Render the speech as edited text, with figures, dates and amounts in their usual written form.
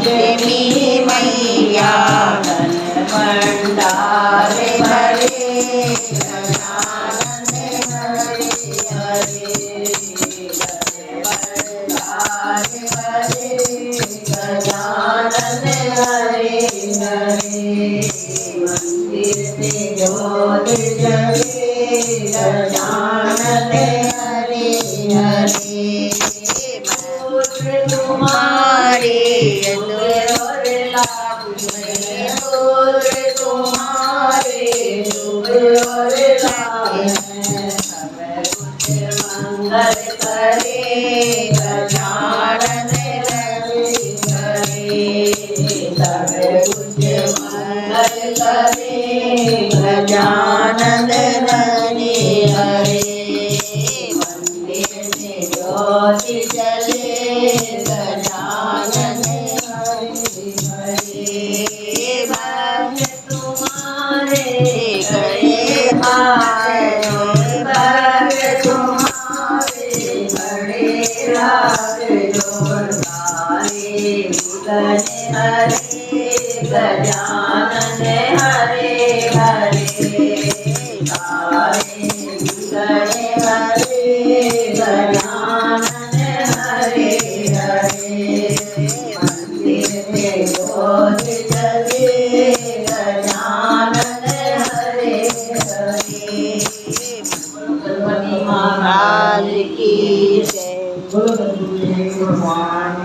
देवी मैया धन भंडारे भरे गजानन हरे हरे भंडारे भरे गजानन हरे हरे मंदिर में ज्योत जले गजानन हरे हरे तुम्हारे तुम्हारे शुभ और लाभ सब कुछ मंगल करे गजानन हरे हरे सब कुछ मंगल करे गजानन हरे हरे मंदिर में ज्योति जले गजानन हरे हरे भक्त तुम्हारे गए आए भक्त तुम्हारे बड़े राग जोड़ाए गजानन हरे गजानन